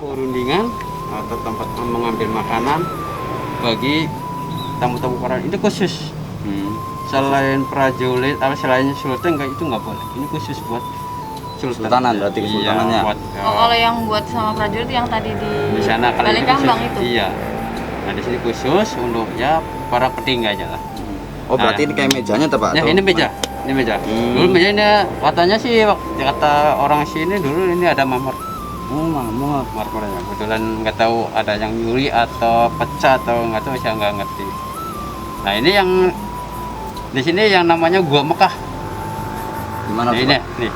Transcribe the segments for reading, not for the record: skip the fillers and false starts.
perundingan atau tempat mengambil makanan bagi tamu-tamu koran itu khusus. Selain prajurit atau selain sultan itu nggak boleh. Ini khusus buat Sultanan berarti kesultanannya. Iya, buat, kalau yang buat sama prajurit yang tadi di sana kalau Balai itu khusus, Kambang itu. Iya. Nah di sini khusus untuk ya para petingganya lah. Oh berarti ini kayak mejanya tuh Pak? Ya Atau ini meja. Ini meja. Dulu meja ini katanya sih kata orang sini dulu ini ada marmer. Marmernya. Kebetulan nggak tahu ada yang nyuri atau pecah atau nggak tahu, saya nggak ngerti. Nah ini yang di sini yang namanya Gua Mekah. Gimana Nah, tuh, ini Pak? nih.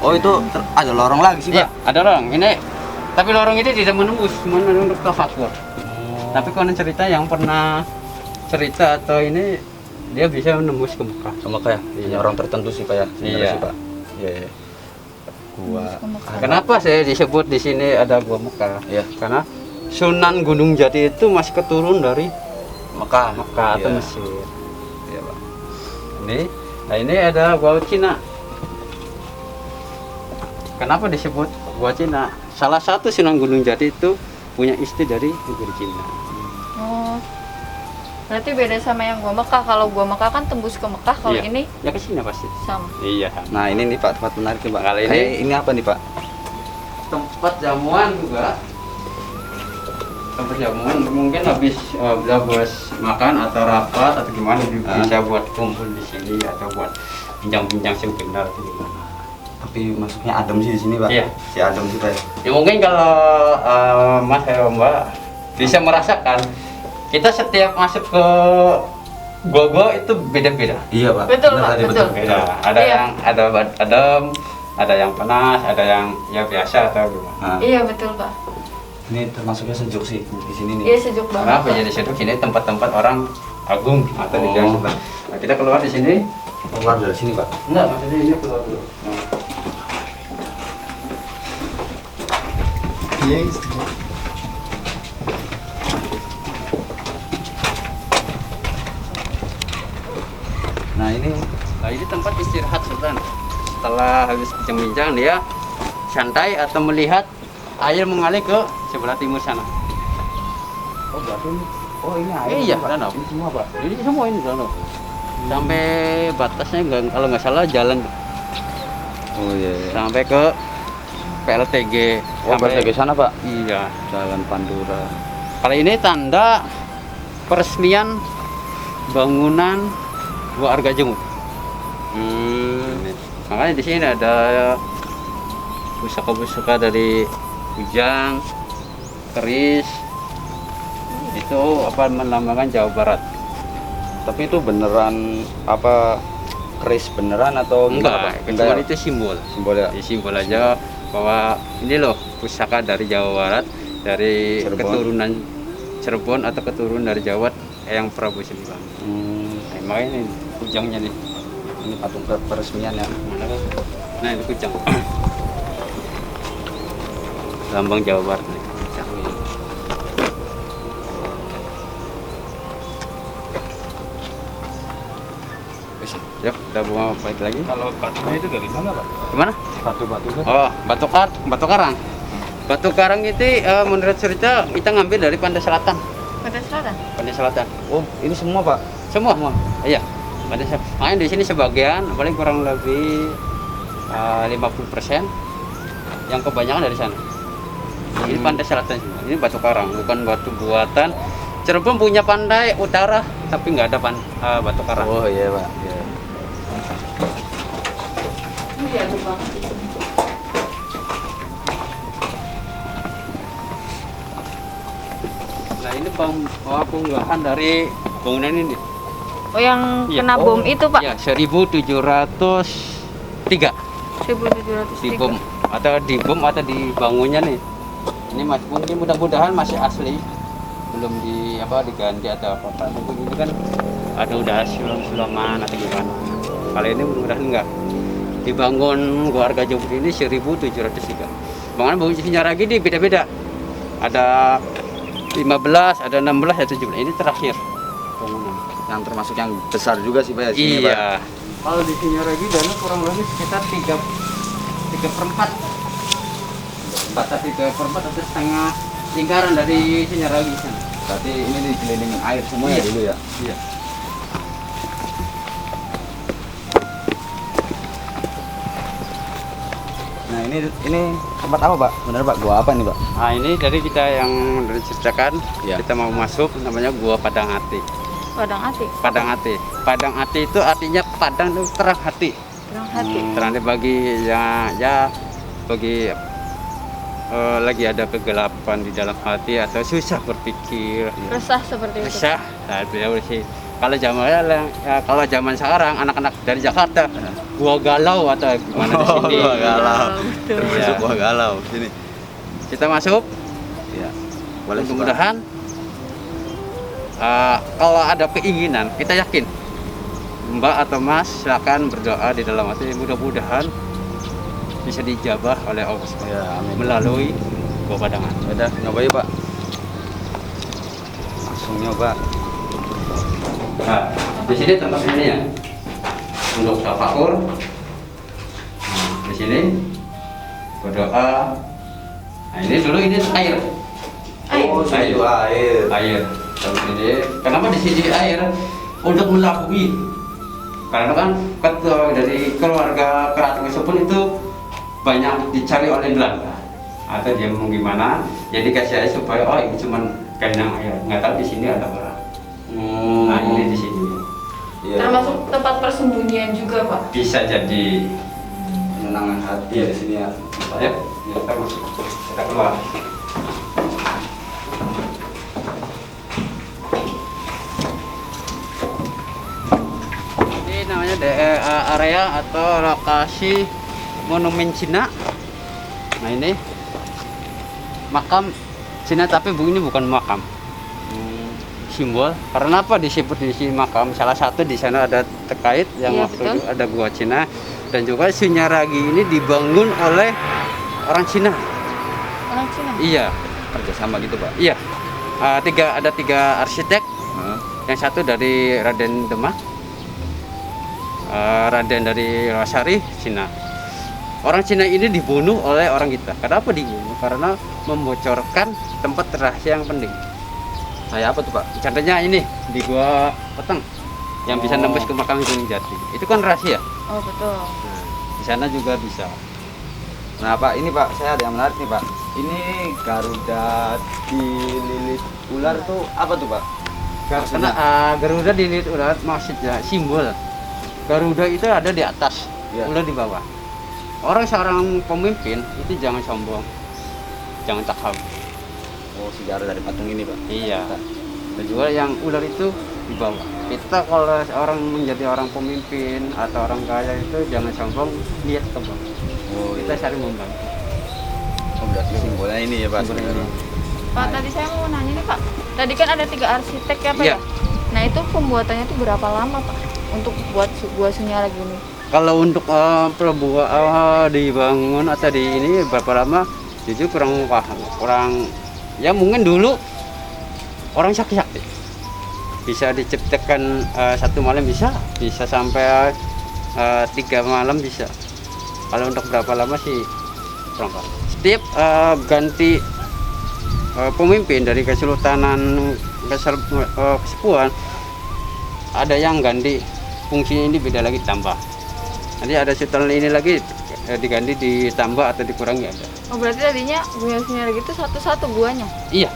Oh itu ada lorong lagi sih Iya, Pak? ada lorong. Ini tapi lorong ini tidak menembus, cuma untuk tafakur. Tapi konon cerita yang pernah cerita atau ini dia bisa menembus ke Mekah. Sama kayak Iya. orang tertentu sih Pak ya? Sebenarnya Iya. sih Pak. Iya. Iya. Gua. Kenapa saya disebut di sini ada Gua Mekah? Iya. Karena Sunan Gunung Jati itu masih keturun dari Mekah. Mekah atau Iya. Mesir. Iya Pak. Nah ini ada Gua Cina. Kenapa disebut Gua Cina? Salah satu Sunan Gunung Jati itu punya istri dari negeri Cina. Oh, berarti beda sama yang Gua Mekah. Kalau Gua Mekah kan tembus ke Mekah, kalau Iya. ini Ya ke Cina pasti. sama. Iya. Nah ini nih Pak tempat menarik nih Pak. Kali ini- Ini apa nih Pak? Tempat jamuan juga. Tempat jamuan mungkin habis makan atau rapat atau gimana bisa buat kumpul di sini atau buat bincang-bincang sebentar atau gimana. Tapi masuknya adem sih di sini Pak. Iya. Si adem sih Pak. Ya mungkin kalau Mas atau Mbak bisa merasakan kita setiap masuk ke gua itu beda-beda. Iya Pak. Betul, Benar Pak, tadi, betul. Beda. Ada Iya. yang ada adem, ada yang panas, ada yang ya biasa atau gimana. Nah, Iya betul Pak. ini termasuknya sejuk sih di sini nih. Iya sejuk banget. Kenapa Pak. jadi situ sini tempat-tempat orang agung atau di Oh. jalan sebelah. Nah, kita keluar di sini. Keluar dari sini Pak. Enggak, maksudnya ini keluar dulu. Nah. Nah ini Nah, ini tempat istirahat Sultan. Setelah habis bincang-bincang dia santai atau melihat air mengalir ke sebelah timur sana. oh berarti ini ini air. Iya, Pak. danau. Ini semua Pak. Ini semua ini danau. Sampai batasnya enggak, kalau nggak salah jalan Oh iya. Iya. sampai ke PLTG. Oh sampai ke sana Pak. Iya. Jalan Pandura. Kalau ini tanda peresmian bangunan Gua Argajemuk. Makanya di sini ada pusaka-pusaka dari Kujang, Keris. Itu apa melambangkan Jawa Barat. Tapi itu beneran apa keris beneran atau Enggak, Pak? cuma itu simbol. Simbol ya. Ini simbol aja bahwa ini loh pusaka dari Jawa Barat, dari Cirebon. keturunan Cirebon atau keturunan dari Jawa yang Prabu Siliwangi. Nah, makanya ini kujangnya nih. Ini patung peresmian ya. Nah ini kujang. Lambang Jawa Barat nih. Kujang. Yuk, udah mau balik lagi. Kalau batunya itu dari mana Pak? Gimana? Batu-batu itu. Oh, batu karang. Batu karang itu menurut cerita kita ngambil dari Pantai Selatan. Pantai Selatan. Pantai Selatan. Oh ini semua Pak. Semua. Iya. Pantai Selatan. Makanya di sini sebagian, paling kurang lebih 50%, yang kebanyakan dari sana. Ini Pantai Selatan semua. Ini batu karang, bukan batu buatan. Cirebon punya pantai utara, tapi nggak ada batu karang. Oh iya Pak. Iya. Iya lupa. Nah ini pengunggahan dari bangunan ini. Oh yang Iya. kena bom itu Pak. Ya, 1703 1703. dibom atau dibangunnya nih. Ini mungkin mudah-mudahan masih asli, belum diganti atau apa. Mungkin ini kan udah sulam-sulaman atau gimana. Kali ini mudah-mudahan enggak. Dibangun Gua Argajemuk ini 1703. Bangunan sejarah lagi beda-beda. Ada 15, ada 16, ada 17. Ini terakhir bangunan. Yang termasuk yang besar juga sih Pak ya. Sini, Pak. Iya. Kalau di sini lagi dana kurang lebih sekitar 3/4. batasi ke perempat atau setengah lingkaran dari Sinyaragi sana. Berarti ini dikelilingin air semua ya Iya. dulu ya. Iya. Nah ini tempat apa Pak? Benar Pak, gua apa nih Pak? Nah ini dari kita yang dari ceritakan, Iya. kita mau masuk namanya Gua Padang Ati. Padang Ati. Padang Ati. Padang Ati itu artinya padang itu terang hati. Terang hati. Terang bagi ya bagi lagi ada kegelapan di dalam hati atau susah berpikir. Resah seperti itu. Resah. Nah, beliau sih kalau kalau zaman sekarang anak-anak dari Jakarta gua galau atau gimana di sini. Gua galau. Betul. Termasuk Iya. gua galau. Sini. Kita masuk. Iya. Boleh kemudahan. Kalau ada keinginan, kita yakin Mbak atau Mas silakan berdoa di dalam hati, mudah-mudahan bisa dijabah oleh Allah SWT Ya, amin. melalui Gua Padang Ati. Udah, nyoba yuk Pak. Langsung nyoba. Nah, di sini tempat ini ya untuk tafakur. Nah, di sini berdoa. Nah, ini dulu ini air. Oh, Air. itu air. Air. Terus ini, kenapa di sini air? Untuk melabui. Karena kan dari keluarga Keraton Kesupun itu banyak dicari oleh Belanda atau dia mau gimana, jadi kasih air supaya oh ini cuma kandang air, nggak tahu di sini ada orang. Nah ini di sini Iya. Termasuk tempat persembunyian juga, Pak. bisa jadi. Penenangan hati Iya. di sini ya. Ya, kita masuk, kita keluar. Ini namanya area atau lokasi monumen Cina. Nah ini makam Cina, tapi ini bukan makam. Simbol. Karena apa disebut di sini makam? Salah satu di sana ada terkait yang Iya, waktu betul. itu ada gua Cina, dan juga Sunyaragi ini dibangun oleh orang Cina. Orang Cina. Iya, Kerjasama gitu Pak. iya. Ada tiga arsitek. Hah? Yang satu dari Raden Demak, Raden dari Rasari, Cina. Orang Cina ini dibunuh oleh orang kita. Kenapa dibunuh? Karena membocorkan tempat rahasia yang penting. Kayak apa tuh Pak? Contohnya ini di Gua Peteng yang bisa Oh. nembus ke makam Gunung Jati. Itu kan rahasia. Oh, betul. Nah, di sana juga bisa. Nah Pak, ini Pak, saya ada yang menarik nih Pak. Ini Garuda dililit ular tuh apa tuh Pak? Karena Garuda dililit ular maksudnya simbol. Garuda itu ada di atas, Iya. ular di bawah. Seorang pemimpin itu jangan sombong, jangan takabur. Oh, sejarah dari patung ini Pak. Iya. Dan juga yang ular itu di bawah. Kita kalau orang menjadi orang pemimpin atau orang kaya itu jangan sombong, lihat ke bawah. Oh, Kita cari membantu. Oh, berarti simbolnya ini ya Pak. Simbolnya ini. Pak, tadi saya mau nanya nih, Pak. Tadi kan ada 3 arsitek ya, Pak Iya. ya? Nah, itu pembuatannya itu berapa lama, Pak? Untuk buat gua Sunyaragi ini. Kalau untuk dibangun atau di ini berapa lama? Jujur kurang paham, ya mungkin dulu orang sakti-sakti bisa diciptakan 1 malam bisa sampai 3 malam bisa. Kalau untuk berapa lama sih kurang paham. Setiap ganti pemimpin dari kesultanan kesepuhan ada yang ganti fungsinya, ini beda lagi tambah. Nanti ada sultan ini lagi diganti ditambah atau dikurangi ada. Oh, berarti tadinya gua Sunyaragi itu satu-satu guanya. Iya.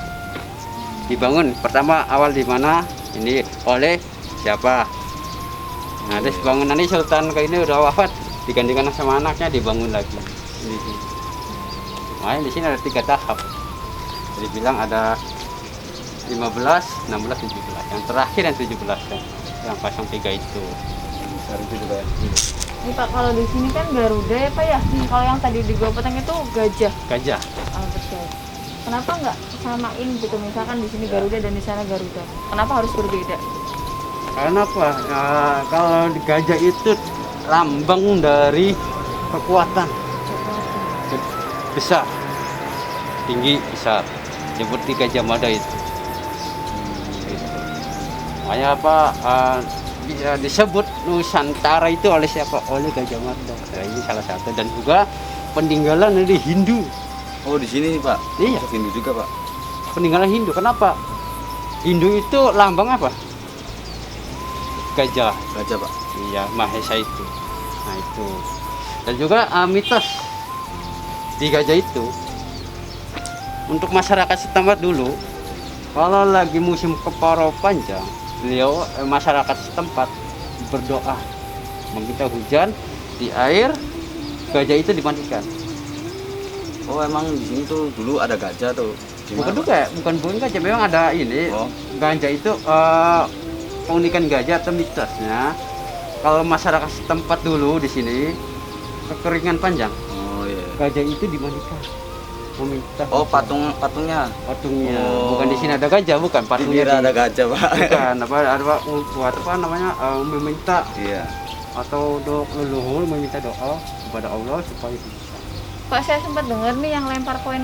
Dibangun pertama awal di mana ini oleh siapa? Nah, terus bangunan ini sultan ke ini udah wafat, digantikan sama anaknya, dibangun lagi. Di sini. Makanya di sini ada 3 tahap. Jadi bilang ada 15, 16, 17. Yang terakhir yang 17 kan. Yang pasang 3 itu. Besar itu juga ya. Ini Pak, kalau di sini kan Garuda ya, Pak ya? Kalau yang tadi di Gua Peteng itu gajah. Gajah. Ah, betul. Kenapa nggak samain gitu? Misalkan di sini Garuda dan di sana Garuda. Kenapa harus berbeda? Karena apa? Kalau di gajah itu lambang dari kekuatan besar, tinggi, besar, seperti Gajah Mada itu. Gitu. Makanya apa? Bisa disebut Nusantara itu oleh siapa? Oleh Gajah Mada. Nah, ini salah satu, dan juga peninggalan dari Hindu. Oh di sini nih Pak. Iya. Masuk Hindu juga Pak. Peninggalan Hindu. Kenapa? Hindu itu lambang apa? Gajah. Gajah Pak. Iya, Mahesa itu. Nah itu. Dan juga mitos di gajah itu untuk masyarakat setempat dulu, kalau lagi musim kemarau panjang, beliau masyarakat setempat berdoa meminta hujan di air, gajah itu dimandikan. Oh emang di sini tuh dulu ada gajah tuh. Bukan Gimana, Pak? juga, bukan gajah, memang ada ini. Oh. Gajah itu keunikan gajah atau mitosnya. Kalau masyarakat setempat dulu di sini kekeringan panjang, Oh iya. gajah itu dimandikan. Meminta Oh hujan. patungnya. Patungnya. Oh. Bukan di sini ada gajah, bukan patungnya. Dikira ada gajah Pak. Bukan, ada buat apa namanya meminta Iya. atau leluhur meminta doa kepada Allah supaya bisa. Pak, saya sempat dengar nih yang lempar koin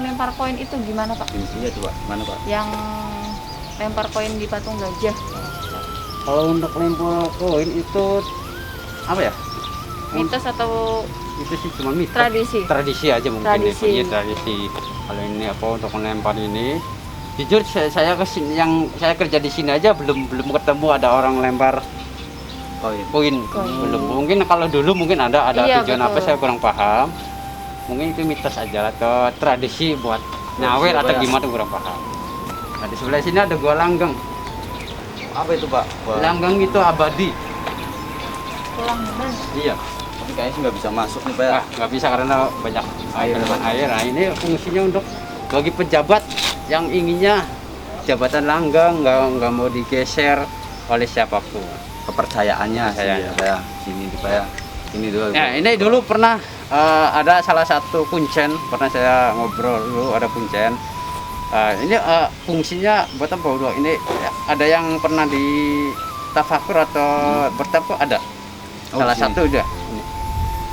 itu gimana Pak? Intinya tuh Pak. Mana Pak? Yang lempar koin di patung gajah. Kalau untuk lempar koin itu apa ya? Mitos atau Itu sih cuma mitos. tradisi? Aja mungkin. Tradisi. Iya, tradisi. Kalau ini apa untuk melempar ini, jujur saya kesini, yang saya kerja di sini aja belum ketemu ada orang lempar Oh iya. koin. Koin. Belum. Mungkin kalau dulu mungkin ada Iya, tujuan apa betul. saya kurang paham. Mungkin itu mitos aja atau tradisi buat nyawer Tradisi atau apa ya? gimana kurang paham. Nah, di sebelah sini ada gua langgeng. Apa itu Pak? Wah. Langgeng itu abadi. Pelanggan. Iya. Tapi kayaknya sih nggak bisa masuk nih Pak ya. Nggak bisa karena banyak Air. air. Nah, ini fungsinya untuk bagi pejabat yang inginnya jabatan langgeng nggak mau digeser oleh siapapun. Kepercayaannya sih ya Kepercayaannya. Pak ya. Sini nih Pak ya. Ini dulu. Ya, ini dulu pernah ada salah satu kuncen, pernah saya ngobrol dulu ada kuncen. Ini fungsinya buat apa dulu? Ini ada yang pernah di tafakur atau bertafakur ada. Oh, Salah sini. satu udah. Ini.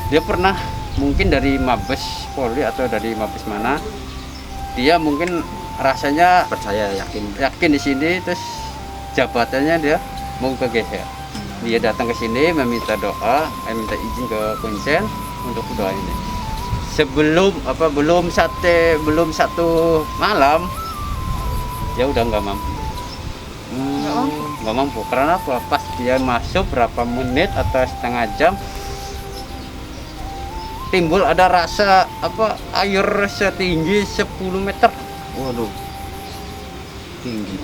Dia pernah mungkin dari Mabes Polri atau dari Mabes mana. Dia mungkin rasanya Percaya yakin. di sini terus jabatannya dia mau kegeser. Dia datang ke sini meminta doa, minta izin ke kuncen untuk doa ini. Sebelum belum satu malam dia udah nggak mampu. Nggak mampu karena apa? Pas dia masuk berapa menit atau setengah jam timbul ada rasa air setinggi 10 meter. Waduh. Tinggi.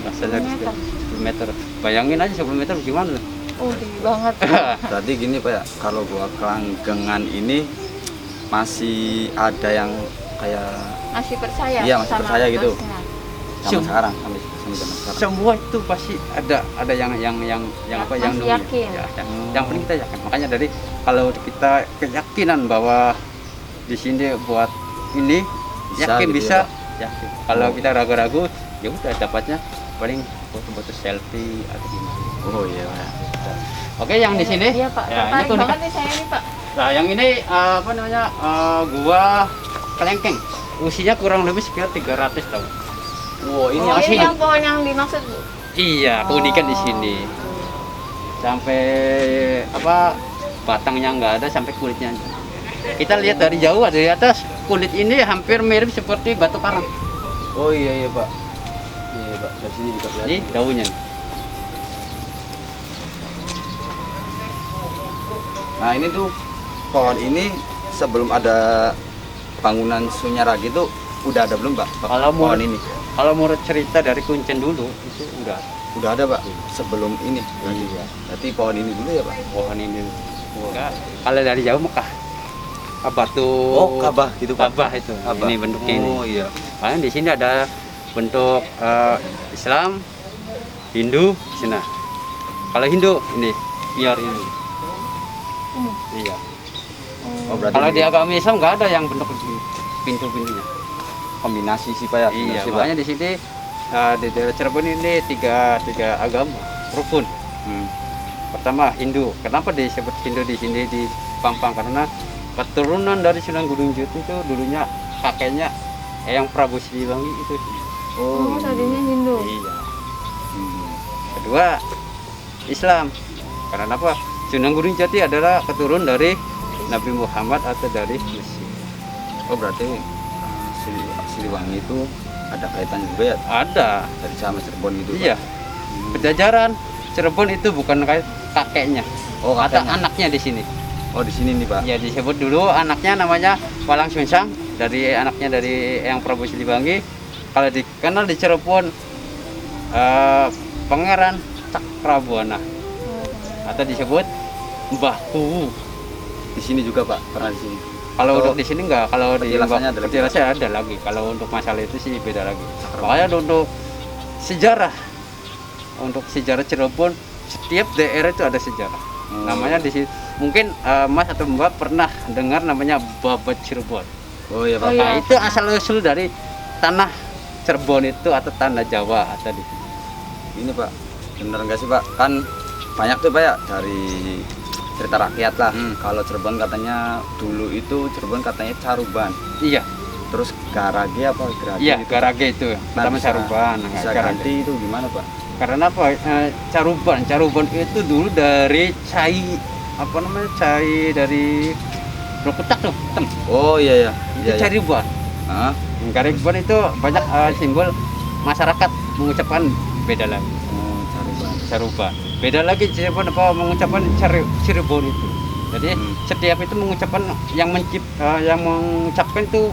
Rasanya 10 meter. 10 meter. Bayangin aja 10 meter gimana? Tinggi banget. Berarti gini Pak ya, kalau gua kelanggengan ini masih ada yang kayak Masih percaya? Iya, masih sama percaya gitu. mitosnya? sampai sekarang sampai zaman sekarang. Semua itu pasti ada yang apa yang Masih nungguin. yakin. Ya, yang penting kita yakin. Makanya dari kalau kita keyakinan bahwa di sini buat ini Bisa yakin gitu bisa ya, yakin. Kalau Oh. kita ragu-ragu ya udah dapatnya paling foto-foto selfie atau gimana. Oh iya Pak ya. Oke, yang di sini Iya Pak, ya, ini tertarik tuh banget nih saya nih Pak. nah yang ini apa namanya gua kelengkeng usianya kurang lebih sekitar 300 tahun. Wow, ini Oh, yang ini asli. yang pohon yang dimaksud Bu? Iya, keunikan di sini. Sampai batangnya nggak ada, sampai kulitnya aja. Kita lihat dari jauh dari atas, kulit ini hampir mirip seperti batu karang. Oh iya Pak. Iya Pak, dari sini juga kelihatan. Ini daunnya. nih. Nah, ini tuh pohon ini sebelum ada bangunan Sunyaragi tuh udah ada belum Pak? Kalau mau- Pohon ini Kalau menurut cerita dari kuncen dulu itu udah udah ada Pak sebelum ini. Iya. Berarti pohon ini dulu ya Pak? pohon ini. Enggak. Kalau dari jauh Mekah. Batu Oh, Ka'bah gitu Pak. Ka'bah itu. Ka'bah. Ini bentuknya ini. Oh iya. Paling di sini ada bentuk Islam, Hindu, Cina. Kalau Hindu ini biar ini. Ini. Iya. Oh berarti Kalau ini di agama Islam nggak ada yang bentuk begini, pintu-pintunya. kombinasi sih Pak ya. Iya. kombinasi, Pak. Makanya di sini di daerah Cirebon ini tiga agama rukun. Pertama Hindu. Kenapa disebut Hindu di sini di Pampang? Karena keturunan dari Sunan Gunung Jati itu dulunya kakeknya Eyang Prabu Siliwangi itu. Oh, tadinya Hindu. Iya. Hmm. Kedua Islam. Karena apa? Sunan Gunung Jati adalah keturun dari Nabi Muhammad atau dari Mesir. Oh berarti Siliwangi itu ada kaitan juga ya Ada. dari sama Cirebon itu? Pak? Iya. Pejajaran Cirebon itu bukan kayak kakeknya. Oh, Ada kakeknya. anaknya di sini. Oh, di sini nih, Pak. Ya disebut dulu anaknya namanya Walang Sungsang, dari anaknya dari Eyang Prabu Siliwangi. Kalau dikenal di Cirebon Pangeran Cakrabuana atau disebut Mbah Kuwu. Di sini juga, Pak. Pernah di sini. Kalau Oh, untuk di sini enggak, kalau di petilasannya ada lagi. petilasannya ada lagi. Kalau untuk masalah itu sih beda lagi. Makanya untuk sejarah, Cirebon, setiap daerah itu ada sejarah. Namanya di sini mungkin Mas atau Mbak pernah dengar namanya Babat Cirebon. Oh iya, Pak. Oh, iya. Nah, itu asal usul dari tanah Cirebon itu atau tanah Jawa tadi. Ini, Pak. Bener nggak sih, Pak? Kan banyak tuh, Pak ya, dari cerita rakyat lah. Kalau Cirebon katanya dulu itu Cirebon katanya Caruban. Iya, Terus Garage apa Gerage iya, itu. Garage itu. Pertama bisa- Caruban, Bisa Garage. ganti itu gimana, Pak? Karena apa? Caruban itu dulu dari cai apa namanya? Cai dari Rokutak tuh, tem. Oh iya ya. Itu Iya, iya. Caruban. Hah? Caruban itu banyak simbol masyarakat mengucapkan beda lagi. Oh, Caruban. Caruban. Beda lagi Cirebon apa mengucapkan Cirebon itu. Jadi setiap itu mengucapkan yang mengucapkan itu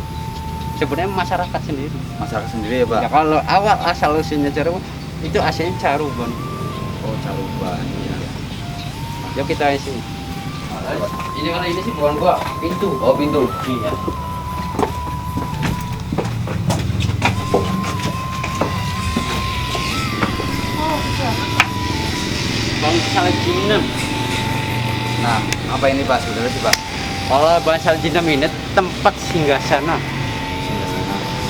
sebenarnya masyarakat sendiri. Masyarakat sendiri ya, Pak. Ya, kalau awal asal usulnya Cirebon itu aslinya Caruban. Oh, Caruban. Iya. Yuk kita isi. Ini kalau ini sih bukan gua, pintu. Oh, pintu. Iya. Oh, bisa. Bangsal Jinem. Nah, apa ini, Pak? Sebenarnya sih, Pak. Kalau Bangsal Jinem ini tempat singgahsana.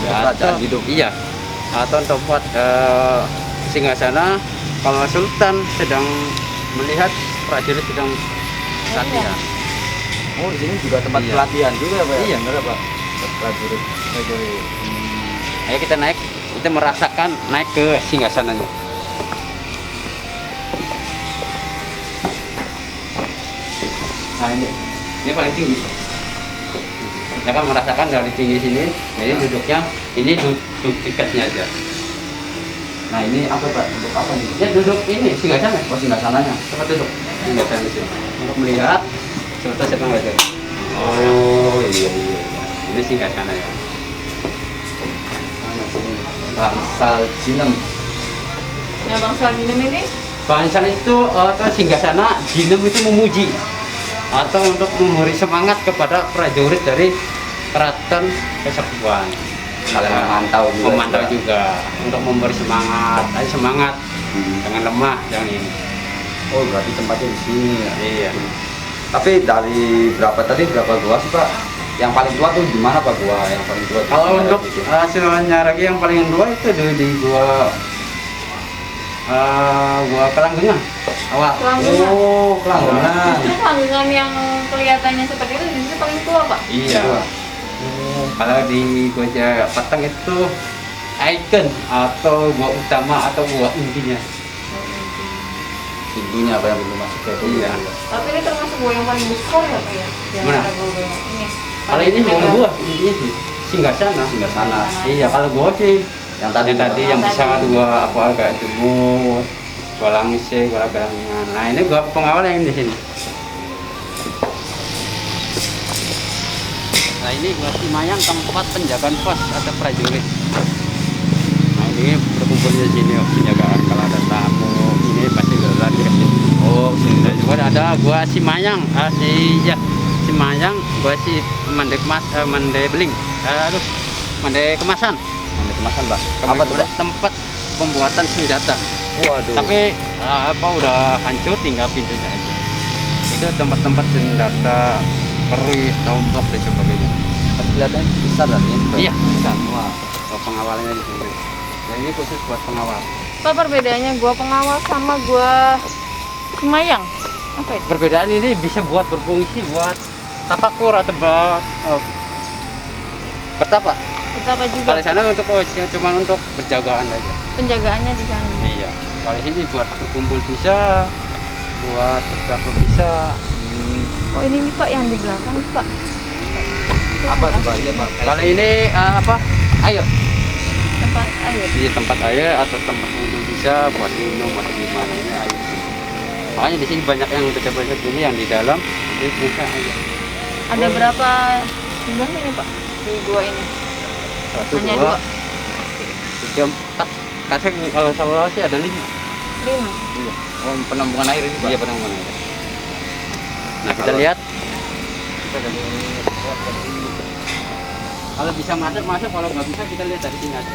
Kerajaan gitu. Iya. Atau tempat singgahsana kalau Sultan sedang melihat prajurit sedang latihan. Oh, di sini juga tempat Iya. pelatihan juga ya, Pak? ya? Iya. Bener ya, Pak? Tempat prajurit. Ayo kita naik, kita merasakan naik ke singgasananya. Nah ini paling tinggi. Kita kan merasakan dari tinggi sini, jadi duduknya ini duduk tiketnya aja. Nah, ini apa, Pak? Untuk apa nih? Ya duduk ini singgasana. Oh, singgasananya. Tempat duduk singgasana sini. Untuk melihat serta sedang belajar. Oh iya. Ini singgasana ya. Mana sini? Bangsal Jinem. Nah, Bangsal Jinem ini Bangsal itu atau singgasana Jinem itu memuji atau untuk memberi semangat kepada prajurit dari Keraton Kasepuhan. Kalian memantau juga. Memantau juga untuk memberi semangat, ayo semangat, jangan lemah, jangan ini. Oh, berarti tempatnya di sini ya. Iya. Tapi dari berapa gua sih, Pak? Yang paling tua tuh di mana, Pak, gua yang paling tua? Kalau untuk hasilnya lagi yang paling dua itu di gua Kelanggengan awal. Kelanggengan. Oh, Kelanggengan. Justru Kelanggengan yang kelihatannya seperti itu justru paling tua, Pak. Iya. Kalau di gua Patang itu ikon atau gua utama atau gua intinya. Pintunya apa yang belum masuk ke itu? Iya. Tapi ini termasuk gua yang paling besar ya, Pak ya? Yang Mana? ada gua ini. Kalau ini bukan gua, ini sih singgasana. Singgasana. Iya, kalau gua sih Yang tadi, yang bisa dua apa kayak jemur, gua langise, gua galangan. Nah ini gua pengawal yang di sini. Nah ini gua Simayang tempat penjagaan pos atau prajurit. Nah ini berkumpul di sini penjagaan kalau ada tamu ini pasti lari ke sini. Oh, sini juga ada gua Simayang, Simayang, gua si Mande Kemas, Mande Beling. Aduh, Mande Kemasan. Ini kemasan, Pak. Apa tuh, Pak? Tempat pembuatan senjata. Waduh. Tapi udah hancur, tinggal pintunya aja. Itu tempat-tempat senjata, keris, tombak dan sebagainya. Tapi kelihatannya besar dan ini. Pak. Iya, bisa semua. Pengawalnya di sini. Dan ini khusus buat pengawal. Apa perbedaannya gua pengawal sama gua Simayang? Apa itu? Perbedaan ini bisa buat berfungsi buat tapakur atau buat betapa. Betapa juga Kalau di sana untuk cuma untuk penjagaan aja. penjagaannya di sana. Iya. Kalau di sini buat berkumpul bisa, buat berapa bisa. Oh ini nih Pak yang di belakang nih, Pak. Itu Apa tuh, apa? Pak? Iya, Pak. Kalau ini air. Tempat air. Di tempat air atau tempat wudhu bisa buat minum atau gimana ini air. Makanya di sini banyak yang baca-baca ini yang di dalam itu bisa air. Ada berapa jumlahnya nih Pak di gua ini? Satu, Hanya dua, dua. tiga, empat. Kadang kalau sama sih ada 5. 5. Iya. Oh, penampungan air ini, Pak. Iya penampungan air. Nah kita lihat. Kita kalau bisa masuk, kalau nggak bisa kita lihat dari sini aja.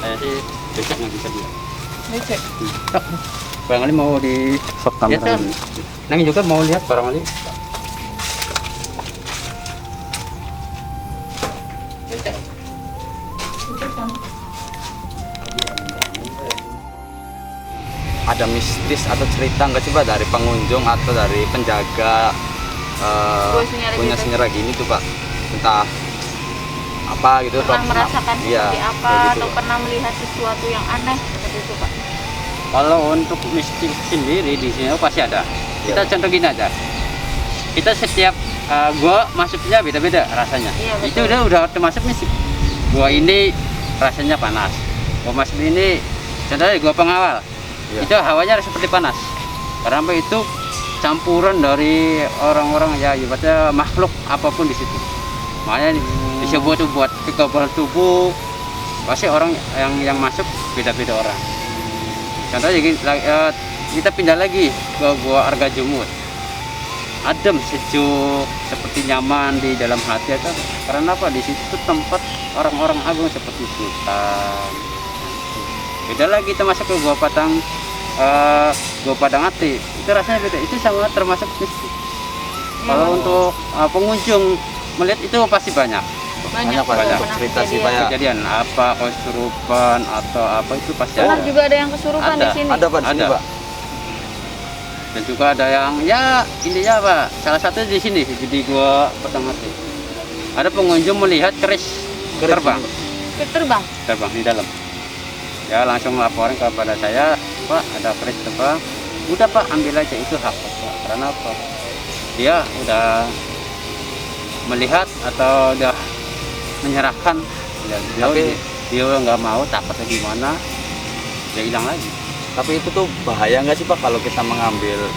Saya sih besok nggak bisa dia. Becek. Barangkali mau di Sok lihat kan? Nang juga mau lihat barangkali. Becek. Ada mistis atau cerita nggak sih Pak dari pengunjung atau dari penjaga Punya senyara gini tuh Pak? Entah apa gitu Pernah atau merasakan iya, seperti apa kayak gitu, atau Pak. pernah melihat sesuatu yang aneh seperti itu Pak? Kalau untuk mistik sendiri di sini pasti ada. Kita contoh gini aja. Kita setiap gua masuknya beda-beda rasanya. Iya, Itu betul. udah termasuk mistik. Gua ini rasanya panas. Gua masuk ini contohnya gua pengawal. Iya. Itu hawanya seperti panas. Karena apa itu campuran dari orang-orang ya ibaratnya makhluk apapun di situ. Makanya disebut tuh buat kekebalan tubuh. Pasti orang yang masuk beda-beda orang. Contohnya gini, kita pindah lagi ke Gua Arga Jumut. Adem, sejuk, seperti nyaman di dalam hati atau karena apa? Di situ tempat orang-orang agung seperti sultan. Beda lagi kita masuk ke Gua Padang Ati. Itu rasanya beda. Itu sama termasuk mistik. Kalau untuk pengunjung melihat itu pasti banyak. Banyak Pak, banyak. pernah cerita sih, kejadian. Pak, ya. Kejadian apa kesurupan atau apa itu pasti Pernah ada. juga ada yang kesurupan Ada. di sini. Ada Pak di sini Ada. Pak. Dan juga ada yang ya intinya apa? Salah satu di sini di Gua Padang Ati. Ada pengunjung melihat keris terbang Terbang. di dalam. Ya langsung laporin kepada saya, Pak ada keris terbang. Udah Pak ambil aja itu hak Pak. Karena apa? Dia udah melihat atau udah menyerahkan. Ya, Tapi- dia nggak mau takutnya gimana? Dia hilang lagi. Tapi itu tuh bahaya nggak sih Pak kalau kita mengambil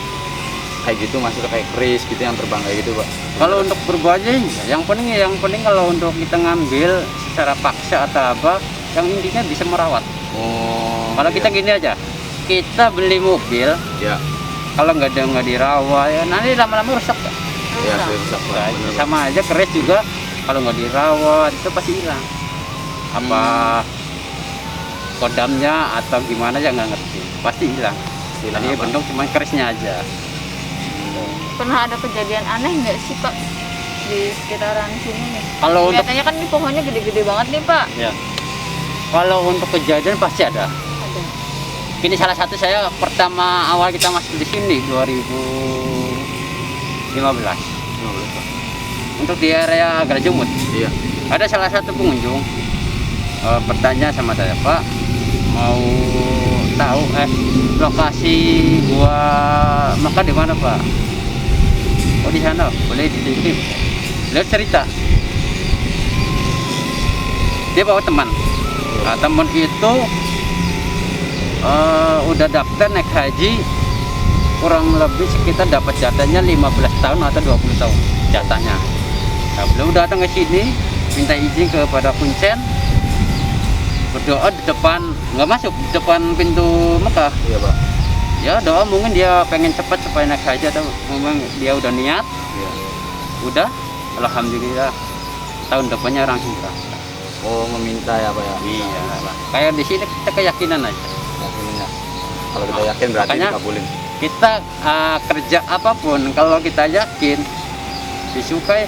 kayak gitu, masuk kayak keris gitu yang terbang kayak gitu Pak? Kalau untuk berbaju, yang penting kalau untuk kita ngambil secara paksa atau apa, yang intinya bisa merawat. Oh. Kalau kita gini aja, kita beli mobil, ya, kalau nggak dirawat, ya nanti lama-lama rusak. Pak. ya, Rusak. rusak Pak. Nah, Bener, Pak. sama aja keris juga, kalau nggak dirawat itu pasti hilang. Apa kodamnya atau gimana ya nggak ngerti, pasti hilang. Hilang Jadi apa? bentuk cuma kerisnya aja. Pernah ada kejadian aneh nggak sih Pak di sekitaran sini nih? Kalau untuk Kelihatannya kan ini pohonnya gede-gede banget nih Pak. ya, kalau untuk kejadian pasti ada. Ada. Ini salah satu saya pertama awal kita masuk di sini 2015 untuk di area Garjumut. Iya. Ada salah satu pengunjung bertanya sama saya, Pak mau tahu lokasi gua makan di mana Pak? Oh di sana, boleh dititip. Lihat cerita. Dia bawa teman. Nah, teman itu udah daftar naik haji kurang lebih sekitar dapat jatahnya 15 tahun atau 20 tahun jatahnya. Nah, beliau datang ke sini minta izin kepada kuncen berdoa di depan, nggak masuk di depan pintu Mekah. Iya Pak. Ya doa mungkin dia pengen cepat supaya naik haji atau memang dia udah niat. Iya. Udah, alhamdulillah tahun depannya langsung berangkat. Oh, meminta ya Pak ya? Iya, kayak di sini kita keyakinan aja. Yakinnya. Kalau kita yakin berarti Makanya- dikabulin. Kita kerja apapun kalau kita yakin disukai,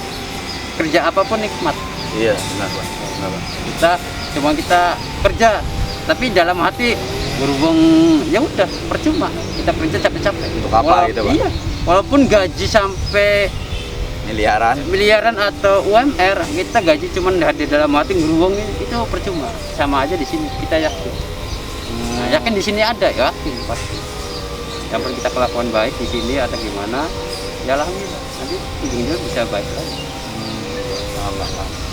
kerja apapun nikmat. Iya, benar Pak. Benar Pak. Kita kerja tapi dalam hati berhubung ya udah percuma kita kerja capek-capek. Untuk apa gitu, Pak? Iya, walaupun gaji sampai miliaran atau UMR, kita gaji cuma di dalam hati berhubung itu percuma. Sama aja di sini kita yakin. Nah, yakin di sini ada, yakin pasti. Yang perlu kita kelakuan baik di sini atau gimana, ya alhamdulillah nanti ujung-ujungnya bisa baik lagi. Paham, Pak.